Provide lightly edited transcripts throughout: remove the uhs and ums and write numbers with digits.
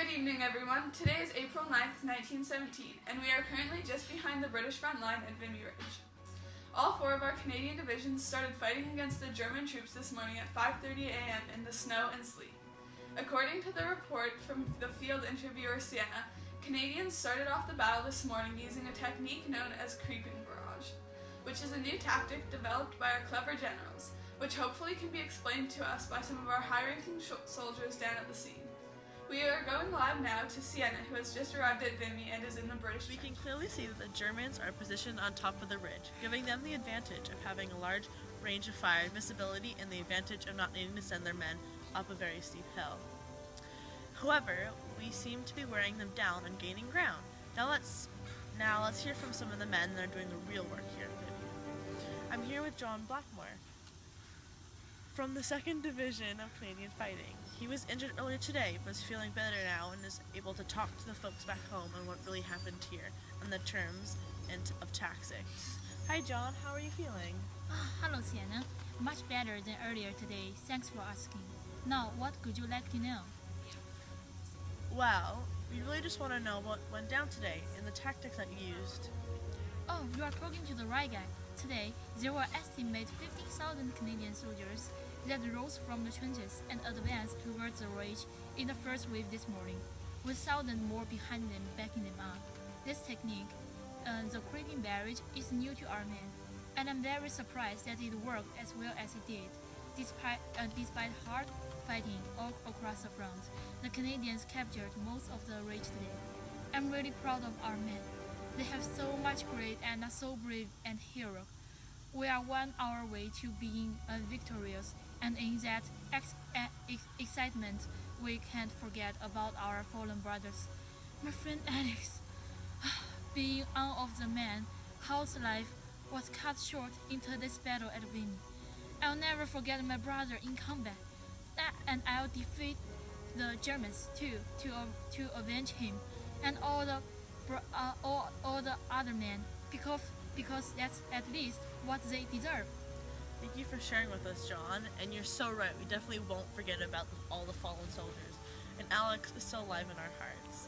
Good evening, everyone. Today is April 9th, 1917, and we are currently just behind the British front line at Vimy Ridge. All four of our Canadian divisions started fighting against the German troops this morning at 5:30 a.m. in the snow and sleet. According to the report from the field interviewer Sienna, Canadians started off the battle this morning using a technique known as creeping barrage, which is a new tactic developed by our clever generals, which hopefully can be explained to us by some of our high-ranking soldiers down at the scene. We are going live now to Sienna, who has just arrived at Vimy and is in the British We trench. can clearly see that the Germans are positioned on top of the ridge, giving them the advantage of having a large range of fire visibility and the advantage of not needing to send their men up a very steep hill. However, we seem to be wearing them down and gaining ground. Now let's hear from some of the men that are doing the real work here at Vimy. I'm here with John Blackmore from the 2nd Division of Canadian Fighting. He was injured earlier today, but is feeling better now and is able to talk to the folks back home on what really happened here and the terms of tactics. Hi John, how are you feeling? Hello, Sienna. Much better than earlier today. Thanks for asking. Now, what would you like to know? Well, we really just want to know what went down today and the tactics that you used. Oh, you are talking to the right guy. Today, there were estimated 15,000 Canadian soldiers that rose from the trenches and advanced towards the ridge in the first wave this morning, with thousands more behind them backing them up. This technique, the creeping barrage, is new to our men, and I'm very surprised that it worked as well as it did. Despite hard fighting all across the front, the Canadians captured most of the ridge today. I'm really proud of our men. They have so much grit and are so brave and heroic. We are on our way to being victorious, and in that excitement, we can't forget about our fallen brothers. My friend Alex, being one of the men whose life was cut short into this battle at Vimy. I'll never forget my brother in combat, and I'll defeat the Germans too to avenge him and all the other men because that's at least what they deserve. Thank you for sharing with us, John, and you're so right, we definitely won't forget about all the fallen soldiers, and Alex is still alive in our hearts.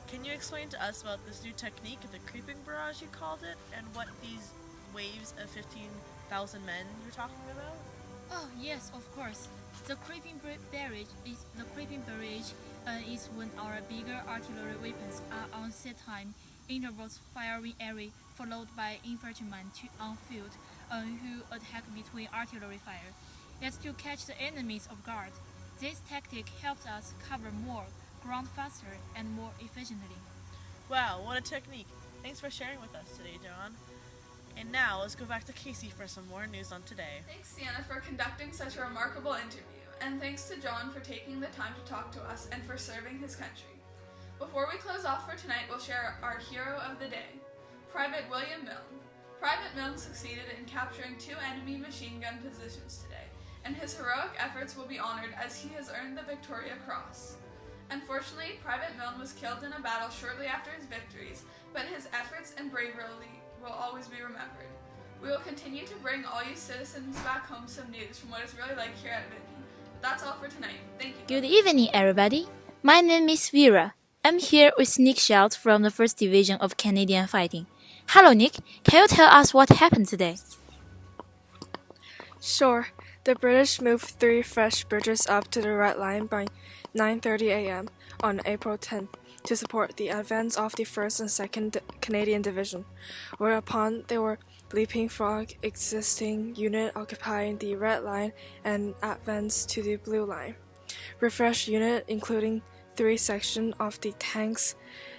Can you explain to us about this new technique, the creeping barrage you called it, and what these waves of 15,000 men you're talking about? Oh yes, of course. The creeping barrage is when our bigger artillery weapons are on set time intervals firing area, followed by infantrymen on field who attack between artillery fire. That's to catch the enemies off guard. This tactic helps us cover more ground faster and more efficiently. Wow, what a technique! Thanks for sharing with us today, John. And now, let's go back to Casey for some more news on today. Thanks, Sienna, for conducting such a remarkable interview, and thanks to John for taking the time to talk to us and for serving his country. Before we close off for tonight, we'll share our hero of the day, Private William Milne. Private Milne succeeded in capturing 2 enemy machine gun positions today, and his heroic efforts will be honored as he has earned the Victoria Cross. Unfortunately, Private Milne was killed in a battle shortly after his victories, but his efforts and bravery will always be remembered. We will continue to bring all you citizens back home some news from what it's really like here at Vimy. But that's all for tonight. Thank you. Good evening, everybody. My name is Vera. I'm here with Nick Schultz from the 1st Division of Canadian Fighting. Hello, Nick. Can you tell us what happened today? Sure. The British moved 3 fresh bridges up to the Red Line by 9:30 a.m. on April 10th to support the advance of the 1st and 2nd Canadian Division, whereupon they were leaping frog existing unit occupying the Red Line and advance to the Blue Line. Refreshed unit, including 3 sections of the tanks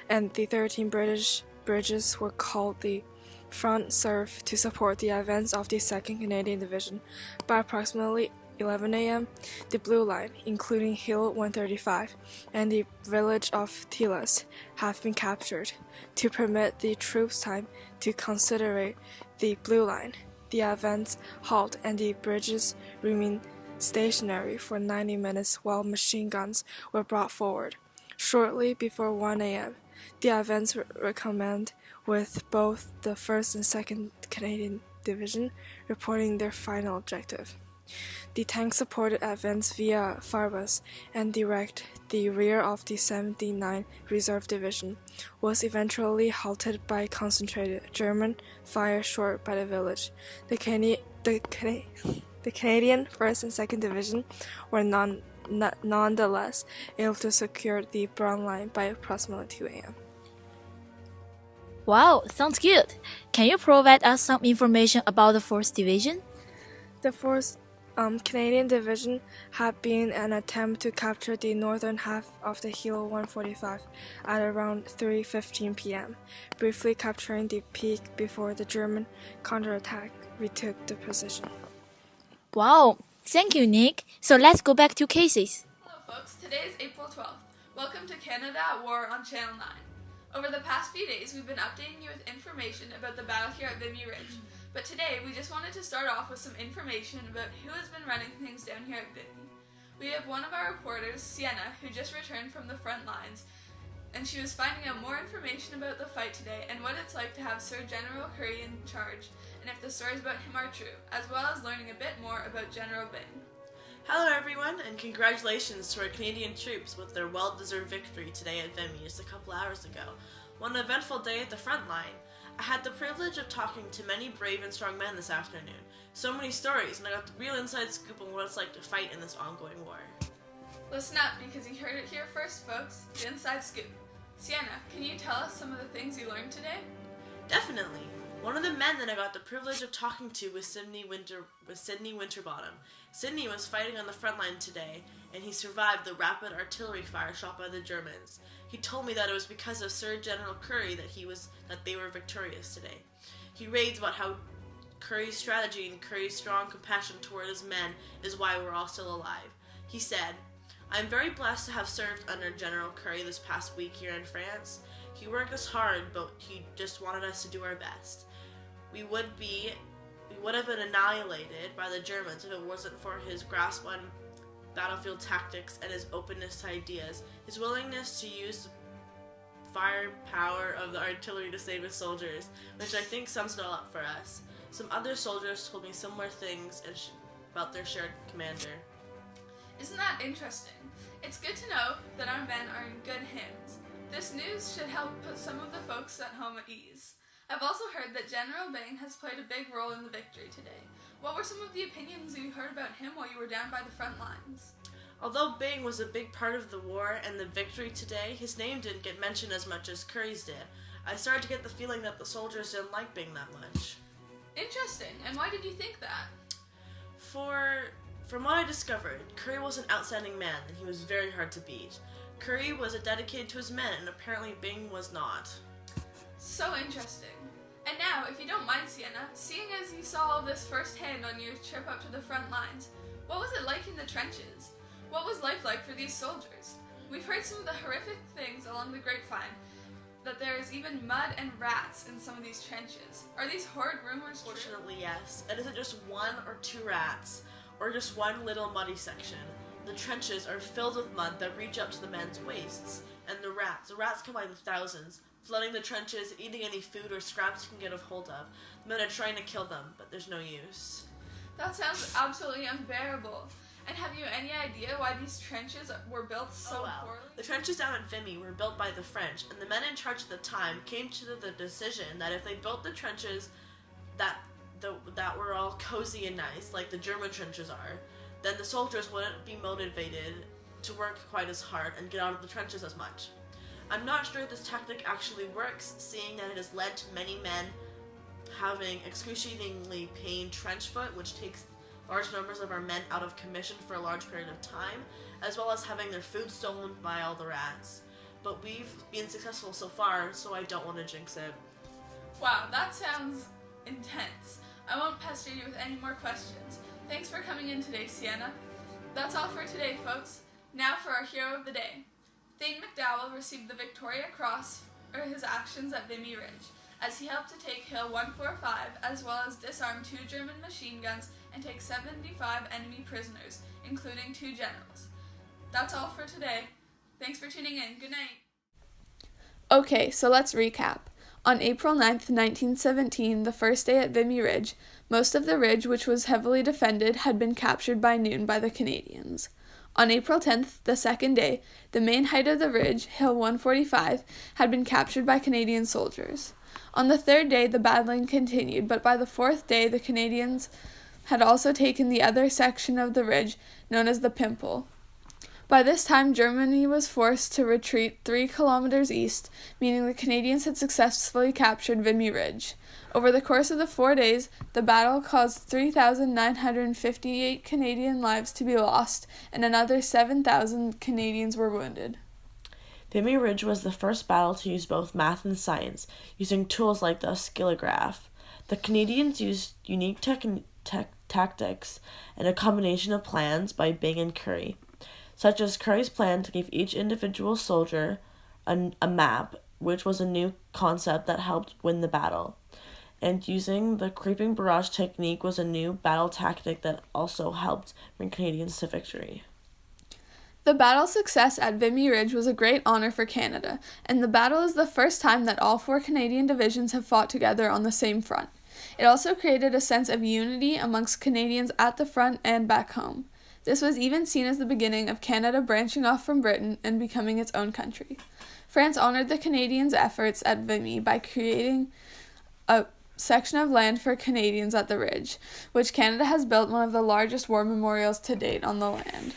and the 13 British bridges, were called the front serve to support the advance of the 2nd Canadian Division. By approximately 11 a.m., the Blue Line, including Hill 135 and the village of Tilas, have been captured. To permit the troops time to consider the Blue Line, the advance halt and the bridges remain stationary for 90 minutes while machine guns were brought forward. Shortly before 1 a.m., the advance recommenced with both the 1st and 2nd Canadian Division reporting their final objective. The tank supported advance via Farbus and direct the rear of the 79th Reserve Division, was eventually halted by concentrated German fire short by the village. The Canadian 1st and 2nd Division were nonetheless able to secure the Brown Line by approximately 2 a.m. Wow, sounds good. Can you provide us some information about the 4th Division? The 4th Canadian Division had been an attempt to capture the northern half of the Hill 145 at around 3:15 p.m., briefly capturing the peak before the German counterattack retook the position. Wow, thank you, Nick. So let's go back to cases. Hello folks, today is April 12th. Welcome to Canada at War on Channel 9. Over the past few days, we've been updating you with information about the battle here at Vimy Ridge. But today, we just wanted to start off with some information about who has been running things down here at Vimy. We have one of our reporters, Sienna, who just returned from the front lines, and she was finding out more information about the fight today and what it's like to have Sir General Currie in charge, and if the stories about him are true, as well as learning a bit more about General Byng. Hello everyone, and congratulations to our Canadian troops with their well-deserved victory today at Vimy just a couple hours ago. What an eventful day at the front line. I had the privilege of talking to many brave and strong men this afternoon. So many stories, and I got the real inside scoop on what it's like to fight in this ongoing war. Listen up, because you heard it here first, folks. The inside scoop. Sienna, can you tell us some of the things you learned today? Definitely. One of the men that I got the privilege of talking to was Sydney Winterbottom. Sydney was fighting on the front line today, and he survived the rapid artillery fire shot by the Germans. He told me that it was because of Sir General Currie that they were victorious today. He raves about how Currie's strategy and Currie's strong compassion toward his men is why we're all still alive. He said, "I am very blessed to have served under General Currie this past week here in France. He worked us hard, but he just wanted us to do our best. We would have been annihilated by the Germans if it wasn't for his grasp on battlefield tactics and his openness to ideas, his willingness to use firepower of the artillery to save his soldiers," which I think sums it all up for us. Some other soldiers told me similar things about their shared commander. Isn't that interesting? It's good to know that our men are in good hands. This news should help put some of the folks at home at ease. I've also heard that General Byng has played a big role in the victory today. What were some of the opinions you heard about him while you were down by the front lines? Although Byng was a big part of the war and the victory today, his name didn't get mentioned as much as Currie's did. I started to get the feeling that the soldiers didn't like Byng that much. Interesting. And why did you think that? From what I discovered, Currie was an outstanding man and he was very hard to beat. Currie was dedicated to his men and apparently Byng was not. So interesting. And now, if you don't mind, Sienna, seeing as you saw all this firsthand on your trip up to the front lines, what was it like in the trenches? What was life like for these soldiers? We've heard some of the horrific things along the grapevine, that there is even mud and rats in some of these trenches. Are these horrid rumors true? Fortunately, yes. It isn't just one or two rats, or just one little muddy section. The trenches are filled with mud that reach up to the men's waists, and the rats come by the thousands, flooding the trenches, eating any food or scraps you can get a hold of. The men are trying to kill them, but there's no use. That sounds absolutely unbearable. And have you any idea why these trenches were built so poorly? The trenches down at Vimy were built by the French, and the men in charge at the time came to the decision that if they built the trenches that were all cozy and nice, like the German trenches are, then the soldiers wouldn't be motivated to work quite as hard and get out of the trenches as much. I'm not sure this tactic actually works, seeing that it has led to many men having excruciatingly pain trench foot, which takes large numbers of our men out of commission for a large period of time, as well as having their food stolen by all the rats. But we've been successful so far, so I don't want to jinx it. Wow, that sounds intense. I won't pester you with any more questions. Thanks for coming in today, Sienna. That's all for today, folks. Now for our hero of the day. Thane McDowell received the Victoria Cross for his actions at Vimy Ridge, as he helped to take Hill 145, as well as disarm 2 German machine guns and take 75 enemy prisoners, including 2 generals. That's all for today. Thanks for tuning in. Good night. Okay, so let's recap. On April 9th, 1917, the first day at Vimy Ridge, most of the ridge, which was heavily defended, had been captured by noon by the Canadians. On April 10th, the second day, the main height of the ridge, Hill 145, had been captured by Canadian soldiers. On the third day, the battling continued, but by the fourth day, the Canadians had also taken the other section of the ridge, known as the Pimple. By this time, Germany was forced to retreat 3 kilometers east, meaning the Canadians had successfully captured Vimy Ridge. Over the course of the 4 days, the battle caused 3,958 Canadian lives to be lost, and another 7,000 Canadians were wounded. Vimy Ridge was the first battle to use both math and science, using tools like the skillograph. The Canadians used unique tactics and a combination of plans by Byng and Currie, such as Currie's plan to give each individual soldier a map, which was a new concept that helped win the battle. And using the creeping barrage technique was a new battle tactic that also helped bring Canadians to victory. The battle's success at Vimy Ridge was a great honor for Canada, and the battle is the first time that all 4 Canadian divisions have fought together on the same front. It also created a sense of unity amongst Canadians at the front and back home. This was even seen as the beginning of Canada branching off from Britain and becoming its own country. France honored the Canadians' efforts at Vimy by creating a section of land for Canadians at the Ridge, which Canada has built one of the largest war memorials to date on the land.